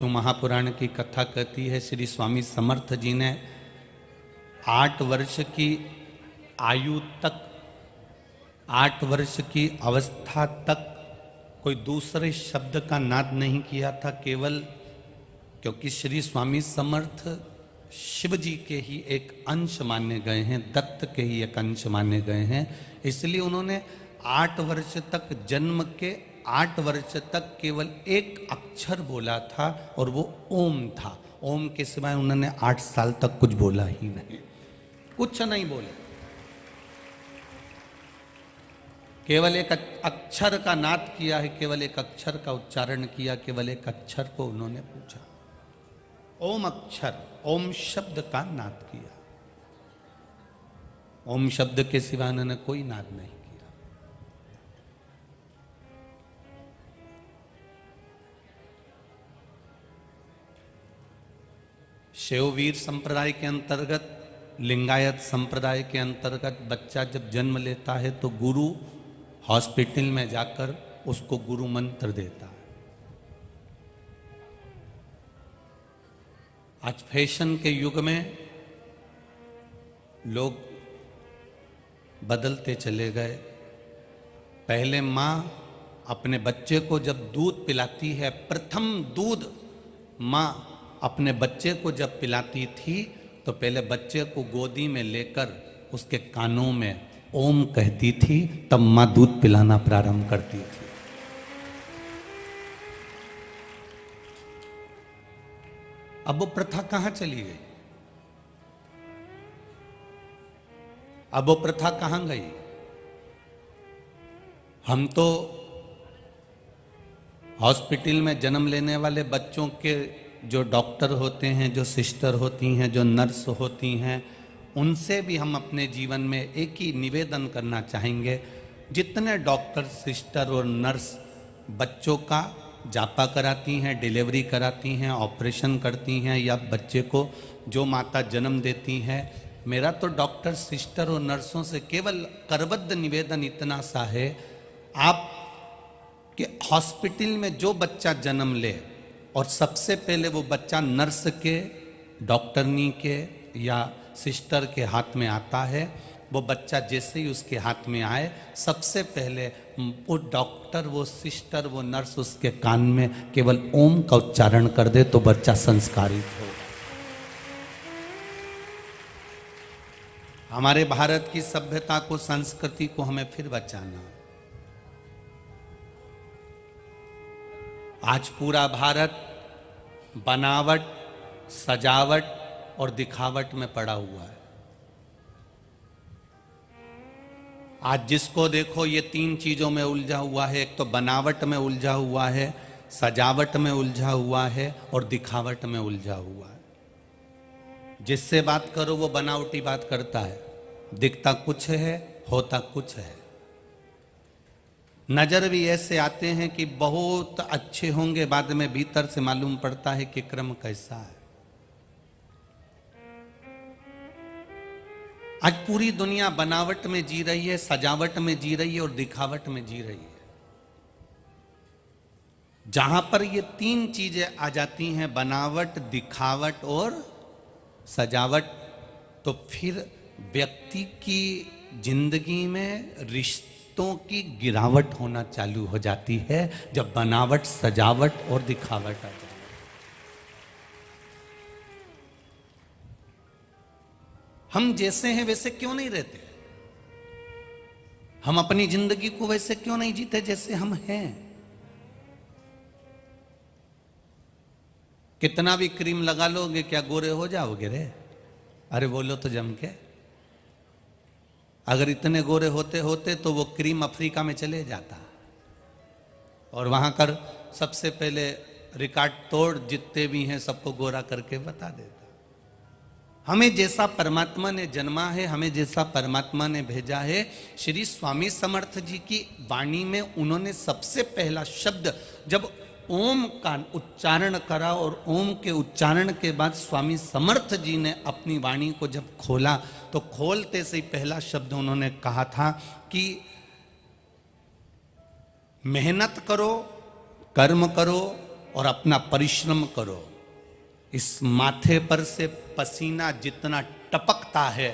तो महापुराण की कथा कहती है श्री स्वामी समर्थ जी ने 8 वर्ष की आयु तक 8 वर्ष की अवस्था तक कोई दूसरे शब्द का नाद नहीं किया था, केवल क्योंकि श्री स्वामी समर्थ शिव जी के ही एक अंश माने गए हैं, दत्त के ही एक अंश माने गए हैं, इसलिए उन्होंने 8 वर्ष तक, जन्म के 8 वर्ष तक केवल एक अक्षर बोला था और वो ओम था। ओम के सिवाय उन्होंने 8 साल तक कुछ बोला ही नहीं, कुछ नहीं बोले, केवल एक अक्षर का नाद किया है, केवल एक अक्षर का उच्चारण किया, केवल एक अक्षर को उन्होंने पूछा, ओम अक्षर, ओम शब्द का नाद किया। ओम शब्द के सिवा उन्होंने कोई नाद नहीं किया। शैववीर संप्रदाय के अंतर्गत, लिंगायत संप्रदाय के अंतर्गत बच्चा जब जन्म लेता है तो गुरु हॉस्पिटल में जाकर उसको गुरु मंत्र देता है। आज फैशन के युग में लोग बदलते चले गए। पहले माँ अपने बच्चे को जब दूध पिलाती है, प्रथम दूध माँ अपने बच्चे को जब पिलाती थी तो पहले बच्चे को गोदी में लेकर उसके कानों में ओम कहती थी, तब माँ दूध पिलाना प्रारंभ करती थी। अब वो प्रथा कहाँ चली गई? अब वो प्रथा कहाँ गई? हम तो हॉस्पिटल में जन्म लेने वाले बच्चों के जो डॉक्टर होते हैं, जो सिस्टर होती हैं, जो नर्स होती हैं, उनसे भी हम अपने जीवन में एक ही निवेदन करना चाहेंगे, जितने डॉक्टर, सिस्टर और नर्स बच्चों का जापा कराती हैं, डिलीवरी कराती हैं, ऑपरेशन करती हैं, या बच्चे को जो माता जन्म देती हैं, मेरा तो डॉक्टर, सिस्टर और नर्सों से केवल करबद्ध निवेदन इतना सा है, आप कि हॉस्पिटल में जो बच्चा जन्म ले और सबसे पहले वो बच्चा नर्स के, डॉक्टरनी के या सिस्टर के हाथ में आता है, वो बच्चा जैसे ही उसके हाथ में आए, सबसे पहले वो डॉक्टर, वो सिस्टर, वो नर्स उसके कान में केवल ओम का उच्चारण कर दे तो बच्चा संस्कारित हो। हमारे भारत की सभ्यता को, संस्कृति को हमें फिर बचाना। आज पूरा भारत बनावट, सजावट और दिखावट में पड़ा हुआ है। आज जिसको देखो ये 3 चीजों में उलझा हुआ है, एक तो बनावट में उलझा हुआ है, सजावट में उलझा हुआ है और दिखावट में उलझा हुआ है। जिससे बात करो वो बनावटी बात करता है, दिखता कुछ है, होता कुछ है। नजर भी ऐसे आते हैं कि बहुत अच्छे होंगे, बाद में भीतर से मालूम पड़ता है कि क्रम कैसा है। आज पूरी दुनिया बनावट में जी रही है, सजावट में जी रही है और दिखावट में जी रही है। जहां पर ये 3 चीजें आ जाती हैं, बनावट, दिखावट और सजावट, तो फिर व्यक्ति की जिंदगी में रिश्तों की गिरावट होना चालू हो जाती है, जब बनावट, सजावट और दिखावट आ जाती है। हम जैसे हैं वैसे क्यों नहीं रहते? हम अपनी जिंदगी को वैसे क्यों नहीं जीते जैसे हम हैं? कितना भी क्रीम लगा लोगे, क्या गोरे हो जाओगे रे? अरे बोलो तो जम के। अगर इतने गोरे होते होते तो वो क्रीम अफ्रीका में चले जाता और वहां कर सबसे पहले रिकॉर्ड तोड़ जितने भी हैं सबको गोरा करके बता देता। हमें जैसा परमात्मा ने जन्मा है, हमें जैसा परमात्मा ने भेजा है, श्री स्वामी समर्थ जी की वाणी में उन्होंने सबसे पहला शब्द जब ओम का उच्चारण करा और ओम के उच्चारण के बाद स्वामी समर्थ जी ने अपनी वाणी को जब खोला तो खोलते से ही पहला शब्द उन्होंने कहा था कि मेहनत करो, कर्म करो और अपना परिश्रम करो। इस माथे पर से पसीना जितना टपकता है,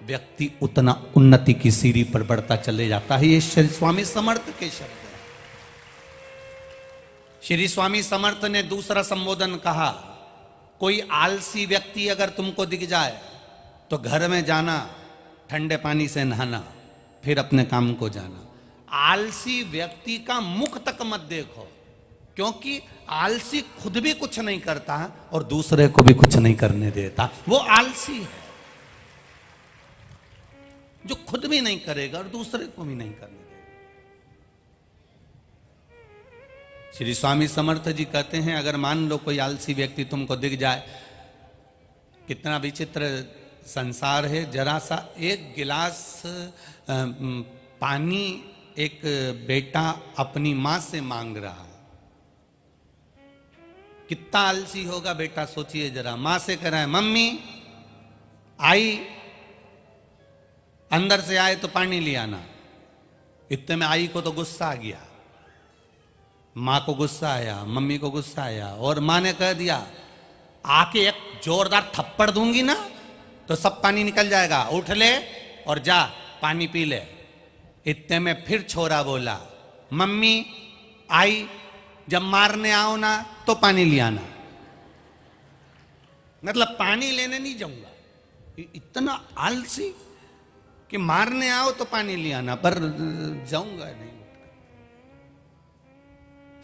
व्यक्ति उतना उन्नति की सीढ़ी पर बढ़ता चले जाता है। ये श्री स्वामी समर्थ के शब्द हैं। श्री स्वामी समर्थ ने दूसरा संबोधन कहा, कोई आलसी व्यक्ति अगर तुमको दिख जाए तो घर में जाना, ठंडे पानी से नहाना, फिर अपने काम को जाना। आलसी व्यक्ति का मुख तक मत देखो, क्योंकि आलसी खुद भी कुछ नहीं करता और दूसरे को भी कुछ नहीं करने देता। वो आलसी है जो खुद भी नहीं करेगा और दूसरे को भी नहीं करने देगा। श्री स्वामी समर्थ जी कहते हैं, अगर मान लो कोई आलसी व्यक्ति तुमको दिख जाए, कितना विचित्र संसार है। जरा सा एक गिलास पानी एक बेटा अपनी मां से मांग रहा, कितना आलसी होगा बेटा, सोचिए जरा। मां से कह रहा है, मम्मी आई, अंदर से आए तो पानी ले आना। इतने में आई को तो गुस्सा आ गया, मां को गुस्सा आया, मम्मी को गुस्सा आया, और मां ने कह दिया, आके एक जोरदार थप्पड़ दूंगी ना तो सब पानी निकल जाएगा, उठ ले और जा पानी पी ले। इतने में फिर छोरा बोला, मम्मी आई, जब मारने आओ ना तो पानी ले आना। मतलब पानी लेने नहीं जाऊंगा। इतना आलसी कि मारने आओ तो पानी ले आना, पर जाऊंगा नहीं।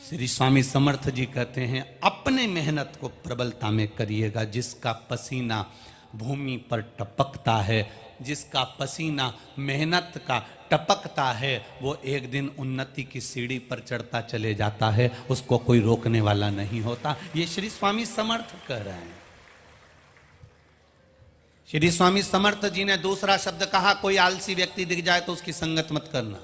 श्री स्वामी समर्थ जी कहते हैं, अपने मेहनत को प्रबलता में करिएगा। जिसका पसीना भूमि पर टपकता है, जिसका पसीना मेहनत का टपकता है, वो एक दिन उन्नति की सीढ़ी पर चढ़ता चले जाता है, उसको कोई रोकने वाला नहीं होता। ये श्री स्वामी समर्थ कह रहे हैं। श्री स्वामी समर्थ जी ने दूसरा शब्द कहा, कोई आलसी व्यक्ति दिख जाए तो उसकी संगत मत करना।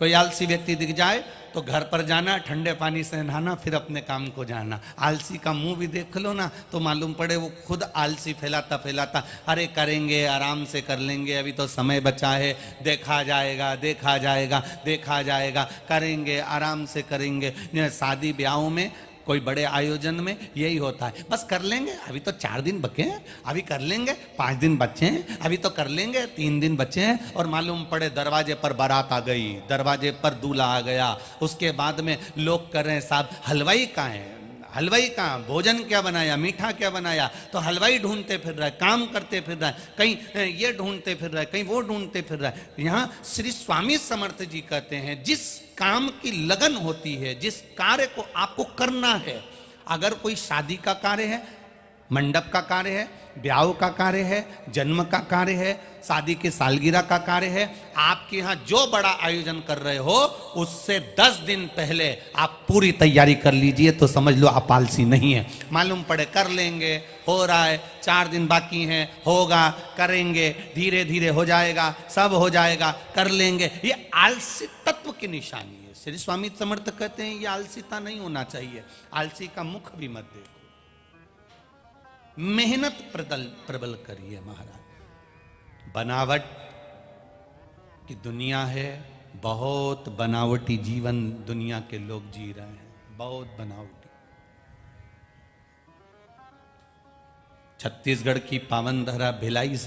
कोई आलसी व्यक्ति दिख जाए तो घर पर जाना, ठंडे पानी से नहाना, फिर अपने काम को जाना। आलसी का मुंह भी देख लो ना तो मालूम पड़े वो खुद आलसी फैलाता फैलाता, अरे करेंगे, आराम से कर लेंगे, अभी तो समय बचा है, देखा जाएगा देखा जाएगा देखा जाएगा, करेंगे आराम से करेंगे। शादी ब्याहों में, कोई बड़े आयोजन में यही होता है, बस कर लेंगे, अभी तो 4 दिन बचे हैं, अभी कर लेंगे, 5 दिन बचे हैं, अभी तो कर लेंगे, 3 दिन बचे हैं, और मालूम पड़े दरवाजे पर बारात आ गई, दरवाजे पर दूल्हा आ गया। उसके बाद में लोग कर रहे हैं, साहब हलवाई कहाँ है, हलवाई कहाँ, भोजन क्या बनाया, मीठा क्या बनाया, तो हलवाई ढूंढते फिर रहा है, काम करते फिर रहा है, कहीं ये ढूंढते फिर रहा है, कहीं वो ढूंढते फिर रहा है। यहाँ श्री स्वामी समर्थ जी कहते हैं, जिस काम की लगन होती है, जिस कार्य को आपको करना है, अगर कोई शादी का कार्य है, मंडप का कार्य है, ब्याह का कार्य है, जन्म का कार्य है, शादी की सालगिरह का कार्य है, आपके यहाँ जो बड़ा आयोजन कर रहे हो, उससे 10 दिन पहले आप पूरी तैयारी कर लीजिए, तो समझ लो आप आलसी नहीं है। मालूम पड़े कर लेंगे, हो रहा है, 4 दिन बाकी हैं, होगा, करेंगे, धीरे धीरे हो जाएगा, सब हो जाएगा, कर लेंगे, ये आलसी तत्व की निशानी है। श्री स्वामी समर्थ कहते हैं, ये आलसीता नहीं होना चाहिए। आलसी का मुख भी मत देखो, मेहनत प्रबल करिए महाराज। बनावट की दुनिया है, बहुत बनावटी जीवन दुनिया के लोग जी रहे हैं, बहुत बनावटी। छत्तीसगढ़ की पावन धरा भिलाई से